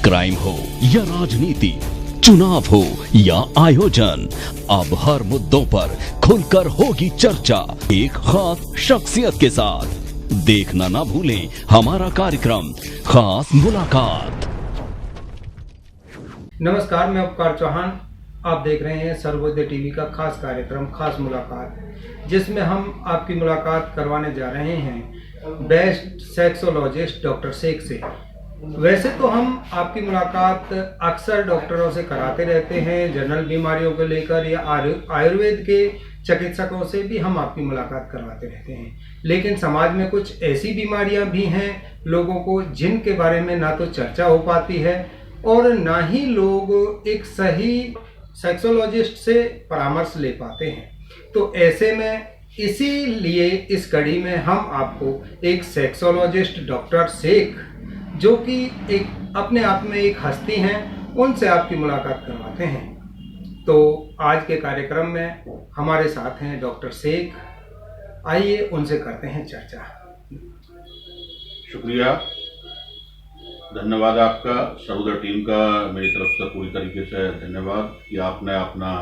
Crime हो या राजनीति, चुनाव हो या आयोजन, अब हर मुद्दों पर खुलकर होगी चर्चा एक खास शख्सियत के साथ। देखना ना भूलें हमारा कार्यक्रम खास मुलाकात। नमस्कार, मैं उपकार चौहान। आप देख रहे हैं सर्वोदय टीवी का खास कार्यक्रम खास मुलाकात, जिसमें हम आपकी मुलाकात करवाने जा रहे हैं बेस्ट सेक्सोलॉजिस्ट डॉक्टर शेख से। वैसे तो हम आपकी मुलाकात अक्सर डॉक्टरों से कराते रहते हैं, जनरल बीमारियों को लेकर या आयुर्वेद के चिकित्सकों से भी हम आपकी मुलाकात करवाते रहते हैं। लेकिन समाज में कुछ ऐसी बीमारियां भी हैं लोगों को, जिनके बारे में ना तो चर्चा हो पाती है और ना ही लोग एक सही सेक्सोलॉजिस्ट से परामर्श ले पाते हैं। तो ऐसे में इसीलिए इस कड़ी में हम आपको एक सेक्सोलॉजिस्ट डॉक्टर शेख, जो कि एक अपने आप में एक हस्ती हैं, उनसे आपकी मुलाकात करवाते हैं। तो आज के कार्यक्रम में हमारे साथ हैं डॉक्टर शेख। आइए उनसे करते हैं चर्चा। शुक्रिया, धन्यवाद आपका, सर्वोदय टीम का मेरी तरफ से पूरी तरीके से धन्यवाद कि आपने अपना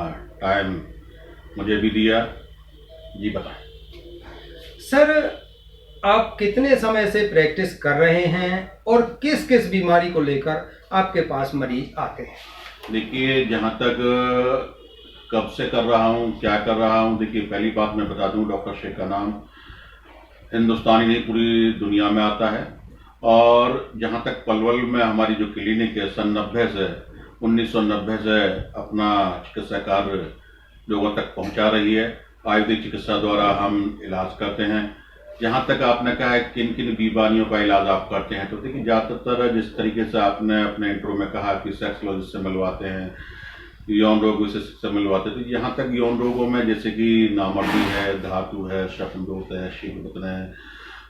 टाइम मुझे भी दिया। जी बताएं सर, आप कितने समय से प्रैक्टिस कर रहे हैं और किस किस बीमारी को लेकर आपके पास मरीज आते हैं? देखिए, जहाँ तक कब से कर रहा हूँ, क्या कर रहा हूँ, देखिए पहली बात मैं बता दूँ, डॉक्टर शेख का नाम हिंदुस्तानी नहीं पूरी दुनिया में आता है। और जहाँ तक पलवल में हमारी जो क्लिनिक है सन 1990 से अपना चिकित्सा कार्य लोगों तक पहुँचा रही है। आयुर्वेदिक चिकित्सा द्वारा हम इलाज करते हैं। जहाँ तक आपने कहा है किन किन बीमारियों का इलाज आप करते हैं, तो देखिए ज़्यादातर जिस तरीके से आपने अपने इंट्रो में कहा कि सेक्सोलॉजिस्ट से मिलवाते हैं, यौन रोग विशेषज्ञ से मिलवाते हैं, तो यहाँ तक यौन रोगों में जैसे कि नामर्दी है, धातु है, श्वसनदोष है, शीघ्रपतन है,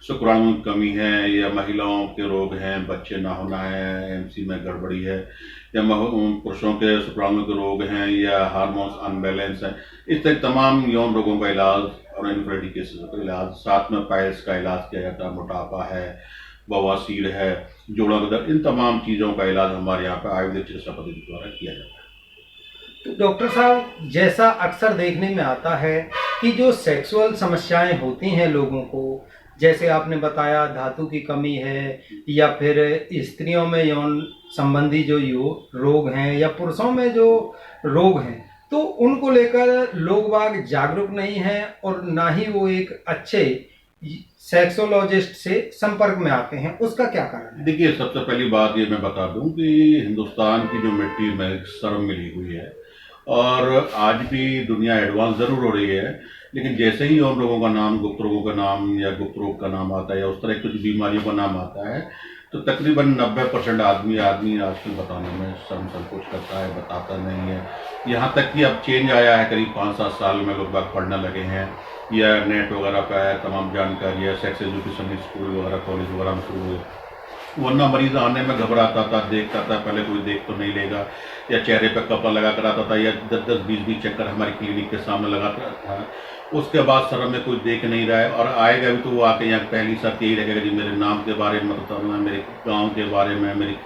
शुक्राणु की कमी है, या महिलाओं के रोग हैं, बच्चे ना होना है, एमसी में गड़बड़ी है, या पुरुषों के शुक्राणु के रोग हैं, या हार्मोन्स अनबैलेंस है, इस तरह तमाम यौन रोगों का इलाज और इनफर्टिलिटी केसेस का इलाज, साथ में पाइल्स का इलाज किया जाता है, मोटापा है, बवासीर है, जोड़ों का दर्द, इन तमाम चीज़ों का इलाज हमारे यहाँ पर आयुर्वेदिक चिकित्सा पद्धति द्वारा किया जाता है। तो डॉक्टर साहब, जैसा अक्सर देखने में आता है कि जो सेक्सुअल समस्याएं होती हैं लोगों को, जैसे आपने बताया धातु की कमी है, या फिर स्त्रियों में यौन संबंधी जो रोग हैं, या पुरुषों में जो रोग हैं, तो उनको लेकर लोग बाग जागरूक नहीं हैं और ना ही वो एक अच्छे सेक्सोलॉजिस्ट से संपर्क में आते हैं। उसका क्या कारण है? देखिए, सबसे पहली बात ये मैं बता दूं कि हिंदुस्तान की जो मिट्टी में शर्म मिली हुई है, और आज भी दुनिया एडवांस ज़रूर हो रही है, लेकिन जैसे ही यौन रोगों का नाम, गुप्त रोगों का नाम या गुप्त रोग का नाम आता है, या उस तरह कुछ बीमारियों का नाम आता है, तो तकरीबन 90% आदमी आजकल बताने में शर्म संकोच करता है, बताता नहीं है। यहाँ तक कि अब चेंज आया है, करीब 5-7 साल में लोग बाग पढ़ने लगे हैं, या नेट वगैरह पे है, तमाम जानकारी है, सेक्स एजुकेशन स्कूल वगैरह कॉलेज वगैरह में शुरू हुए। वरना मरीज आने में घबराता था, देखता था, पहले कोई देख तो नहीं लेगा, या चेहरे पर कपड़ा लगा कर आता था, या 10-10, 20-20 चक्कर हमारी क्लिनिक के सामने लगाता था। उसके बाद सर में कोई देख नहीं रहा है, और आएगा भी तो वो आके यहाँ पहली शर्त यही रहेगा जी मेरे नाम के बारे में बताना, मेरे गांव के बारे में, मेरी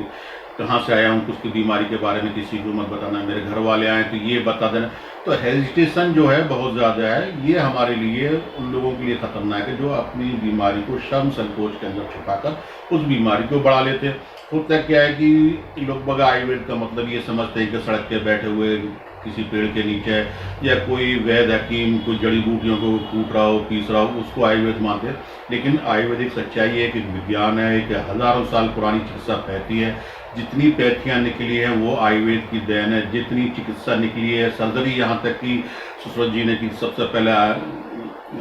कहाँ से आया हूँ, उसकी बीमारी के बारे में किसी को मत बताना, मेरे घर वाले आए तो ये बता देना। तो हेजिटेशन जो है बहुत ज़्यादा है। ये हमारे लिए, उन लोगों के लिए खतरनाक है जो अपनी बीमारी को शर्म संकोच के अंदर छुपाकर उस बीमारी को बढ़ा लेते हैं। होता क्या है कि लोग बगा आयुर्वेद का मतलब ये समझते हैं कि सड़क पे बैठे हुए किसी पेड़ के नीचे, या कोई वैद्य हकीम कोई जड़ी बूटियों को कूट रहा हो, पीस रहा हो, उसको आयुर्वेद मानते हैं। लेकिन आयुर्वेदिक सच्चाई है कि विज्ञान है, एक हज़ारों साल पुरानी चिकित्सा पैथी है। जितनी पैथियाँ निकली हैं वो आयुर्वेद की देन है, जितनी चिकित्सा निकली है, सर्जरी यहाँ तक कि सुश्रुत जी ने की सबसे पहले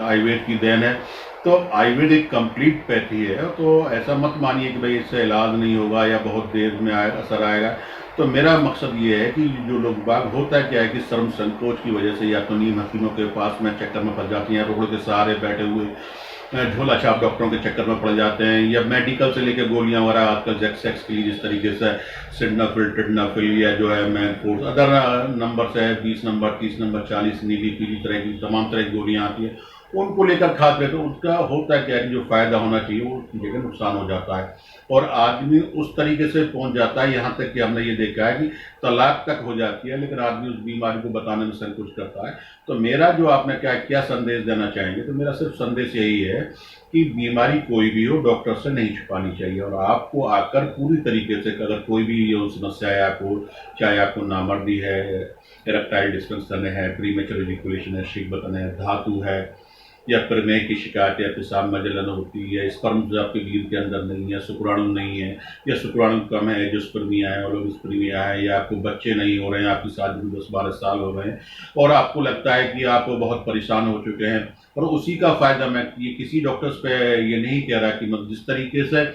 आयुर्वेद की देन है। तो आयुर्वेद एक कंप्लीट पैथी है। तो ऐसा मत मानिए कि भाई इससे इलाज नहीं होगा या बहुत देर में असर आएगा। तो मेरा मकसद ये है कि जो लोग बाग, होता क्या है कि शर्म संकोच की वजह से या तो नीम हकीमों के पास में चक्कर में फंस जाती हैं, रोकड़ों के सहारे बैठे हुए झोला छाप डॉक्टरों के चक्कर में पड़ जाते हैं, या मेडिकल से लेकर गोलियां वगैरह आजकल सेक्स के लिए जिस तरीके से सिडनाफिल, टिडनाफिल, या जो है मैनफोर्स, अदर नंबर से 20 नंबर, 30 नंबर, 40, नीली पीली तरह की तमाम तरह की गोलियां आती है, उनको लेकर खाते हैं, तो उसका होता है क्या कि जो फ़ायदा होना चाहिए वो उसकी जगह नुकसान हो जाता है, और आदमी उस तरीके से पहुंच जाता है, यहाँ तक कि हमने ये देखा है कि तलाक तक हो जाती है, लेकिन आदमी उस बीमारी को बताने में संकोच करता है। तो मेरा जो आपने क्या संदेश देना चाहेंगे, तो मेरा सिर्फ संदेश यही है कि बीमारी कोई भी हो डॉक्टर से नहीं छुपानी चाहिए, और आपको आकर पूरी तरीके से अगर कोई भी ये समस्या है आपको, चाहे आपको नामर्दी है, इरेक्टाइल डिस्फंक्शन है, प्रीमेच्योर इजैकुलेशन है, शीघ्र बतन है, धातु है, या प्रमेह की शिकायत है, पेशाब में जलन होती है, स्पर्म जो आपके लीवर के अंदर नहीं है, शुक्राणु नहीं है, या शुक्राणु कम है, जो स्पर्मिया है ओलिगोस्पर्मिया है, या आपको बच्चे नहीं हो रहे हैं, आपकी शादी को 10-12 साल हो रहे हैं और आपको लगता है कि आप बहुत परेशान हो चुके हैं, और उसी का फ़ायदा मैं ये किसी डॉक्टर्स पे ये नहीं कह रहा कि मतलब जिस तरीके से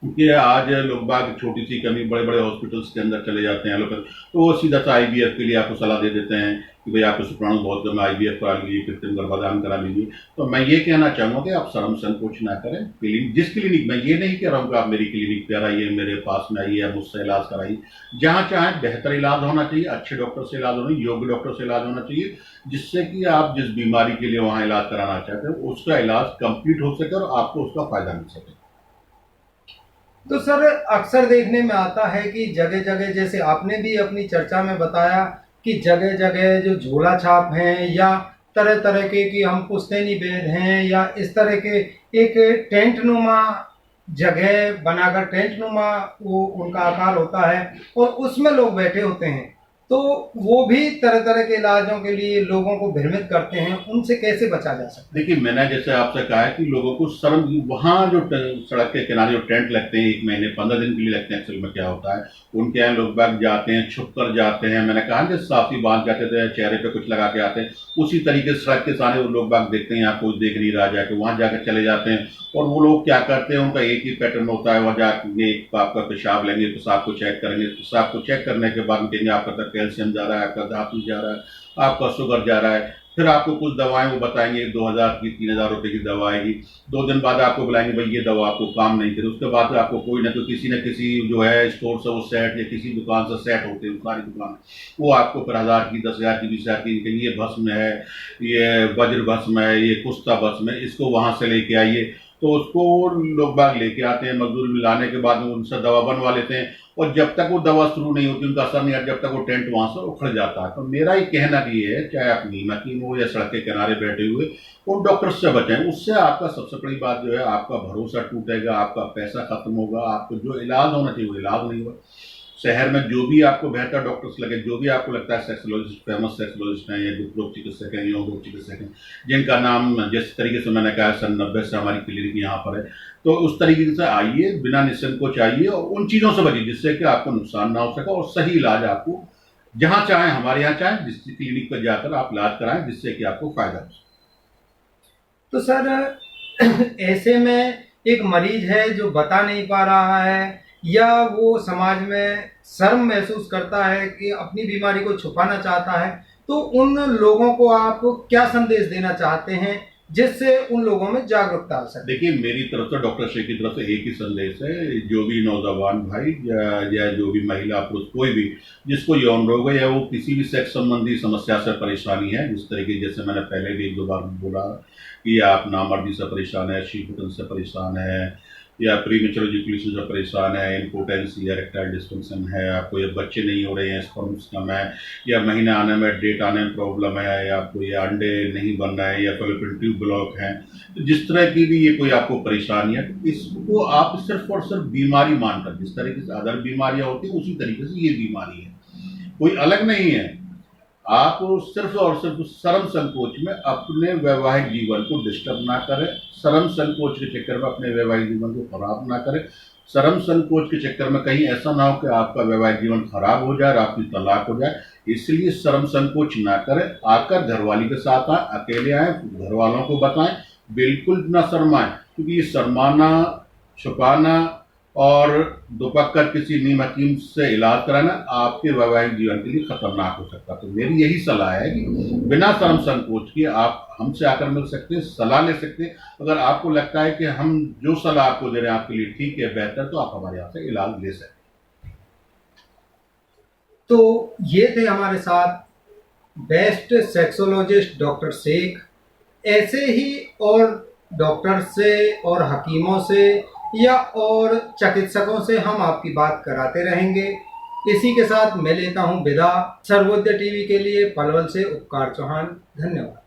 क्योंकि आज लोग बाग छोटी सी कमी बड़े बड़े हॉस्पिटल्स के अंदर चले जाते हैं लोग, तो वो सीधा सा आईवीएफ के लिए आपको सलाह दे देते हैं कि भाई आपको शुक्राणु बहुत कम, आईवीएफ करा लीजिए, कृत्रिम गर्भाधान करा लीजिए। तो मैं ये कहना चाहूँगा कि आप शर्म संकोच ना करें। जिस क्लिनिक में, ये नहीं कह रहा हूँ कि आप मेरी क्लिनिक पे आइए, मेरे पास में आइए, मुझसे इलाज कराइए, जहाँ चाहें बेहतर इलाज होना चाहिए, अच्छे डॉक्टर से इलाज होना, योग्य डॉक्टर से इलाज होना चाहिए, जिससे कि आप जिस बीमारी के लिए वहाँ इलाज कराना चाहते हैं उसका इलाज कंप्लीट हो सके और आपको उसका फायदा मिल सके। तो सर, अक्सर देखने में आता है कि जगह जगह, जैसे आपने भी अपनी चर्चा में बताया कि जगह जगह जो झोला छाप हैं या तरह तरह के कि हम पुश्तैनी वेद हैं या इस तरह के एक टेंट नुमा जगह बनाकर, टेंट नुमा वो उनका आकार होता है और उसमें लोग बैठे होते हैं, तो वो भी तरह तरह के इलाजों के लिए लोगों को भ्रमित करते हैं, उनसे कैसे बचा जा सकता है? देखिए, मैंने जैसे आपसे कहा है कि लोगों को शर्म, वहाँ जो सड़क के किनारे जो टेंट लगते हैं 1 महीने 15 दिन के लिए लगते हैं, एक्चुअल में क्या होता है उनके यहाँ लोग बाग जाते हैं, छुप कर जाते हैं, मैंने कहा जैसे साफी बांध के आते थे, चेहरे पे कुछ लगा के आते हैं, उसी तरीके से सड़क के सामने वो लोग बाग देखते हैं यहाँ कोई देख नहीं रहा, जाके वहाँ जाकर चले जाते हैं, और वो लोग क्या करते हैं उनका एक ही पैटर्न होता है, वहाँ जाके आपका पेशाब लेंगे, पेशाब को चेक करेंगे, पेशाब को चेक करने के बाद कहेंगे आपका कैल्शियम जा रहा है, आपका धातु जा रहा है, आपका शुगर जा रहा है, फिर आपको कुछ दवाएं वो बताएंगे, 2000 की 3000 रुपए की दवा आएगी, 2 दिन बाद आपको बुलाएंगे भाई ये दवा आपको काम नहीं करी, उसके बाद आपको कोई ना कोई किसी न किसी जो है स्टोर से वो सेट या किसी दुकान से सेट होते हैं, सारी दुकान वो आपको फिर 1000 की 10,000 की 20,000 की, ये भस्म है, ये वज्र भस्म है, ये कुस्ता भस्म है, इसको वहां से लेके आइए, तो उसको लोग बाग लेके आते हैं, मजदूर लाने के बाद उनसे दवा बनवा लेते हैं, और जब तक वो दवा शुरू नहीं होती उनका असर नहीं आता, जब तक वो टेंट वहां से उखड़ जाता है। तो मेरा ही कहना ये है, चाहे आप नीम हकीम हो या सड़क के किनारे बैठे हुए, उन डॉक्टर से बचें, उससे आपका सबसे बड़ी बात जो है आपका भरोसा टूटेगा, आपका पैसा खत्म होगा, आपको जो इलाज होना चाहिए वो इलाज नहीं होगा। शहर में जो भी आपको बेहतर डॉक्टर्स लगे, जो भी आपको लगता है सेक्सोलॉजिस्ट, फेमस सेक्सोलॉजिस्ट हैं या गुप्त चिकित्सक हैं, योग चिकित्सक हैं, जिनका नाम जिस तरीके से मैंने कहा सन 90 से हमारी क्लिनिक यहाँ पर है, तो उस तरीके से आइए, बिना निसंकोच आइए और उन चीज़ों से बचिए जिससे कि आपको नुकसान ना हो सके, और सही इलाज आपको जहाँ चाहें, हमारे यहाँ चाहें, जिस क्लिनिक पर जाकर आप इलाज कराएं जिससे कि आपको फायदा हो। तो सर, ऐसे में एक मरीज है जो बता नहीं पा रहा है या वो समाज में शर्म महसूस करता है कि अपनी बीमारी को छुपाना चाहता है, तो उन लोगों को आप क्या संदेश देना चाहते हैं जिससे उन लोगों में जागरूकता आ सके? देखिए, मेरी तरफ से, डॉक्टर शेख की तरफ से एक ही संदेश है, जो भी नौजवान भाई या जो भी महिला पुरुष कोई भी जिसको यौन रोग है या वो किसी भी सेक्स संबंधी समस्या से परेशानी है, जिस तरीके जैसे मैंने पहले भी 1-2 बार बोला कि आप नामर्दी से परेशान है, शीघ्र से परेशान है, या प्रीमेच्योर इजैकुलेशन से परेशान है, इम्पोटेंसी या इरेक्टाइल डिस्फंक्शन है, आपको ये बच्चे नहीं हो रहे हैं, स्पर्म्स कम है, या महीने आने में, डेट आने में प्रॉब्लम है, या आपको ये अंडे नहीं बन रहे हैं, या फैलोपियन ट्यूब ब्लॉक है, तो जिस तरह की भी ये कोई आपको परेशानी है, तो इसको आप सिर्फ और सिर्फ बीमारी मानकर, जिस तरीके से अदर बीमारियां होती हैं उसी तरीके से ये बीमारी है, कोई अलग नहीं है। आप सिर्फ और सिर्फ शर्म संकोच में अपने वैवाहिक जीवन को डिस्टर्ब ना करें, शर्म संकोच के चक्कर में अपने वैवाहिक जीवन को खराब ना करें, शर्म संकोच के चक्कर में कहीं ऐसा ना हो कि आपका वैवाहिक जीवन खराब हो जाए और आपकी तलाक हो जाए, इसलिए शर्म संकोच ना करें। आकर घरवाली के साथ आए, अकेले आए, घर वालों को बताएं, बिल्कुल ना शर्माएं, क्योंकि ये शर्माना, छुपाना और दोपक्कर किसी नीम हकीम से इलाज कराना आपके वैवाहिक जीवन के लिए खतरनाक हो सकता है। तो मेरी यही सलाह है कि बिना शर्म संकोच के आप हमसे आकर मिल सकते हैं, सलाह ले सकते हैं। अगर आपको लगता है कि हम जो सलाह आपको दे रहे हैं आपके लिए ठीक है, बेहतर, तो आप हमारे यहाँ से इलाज ले सकते हैं। तो ये थे हमारे साथ बेस्ट सेक्सोलॉजिस्ट डॉक्टर शेख। ऐसे ही और डॉक्टर से और हकीमों से या और चिकित्सकों से हम आपकी बात कराते रहेंगे। इसी के साथ मैं लेता हूं विदा। सर्वोदय टीवी के लिए पलवल से उपकार चौहान, धन्यवाद।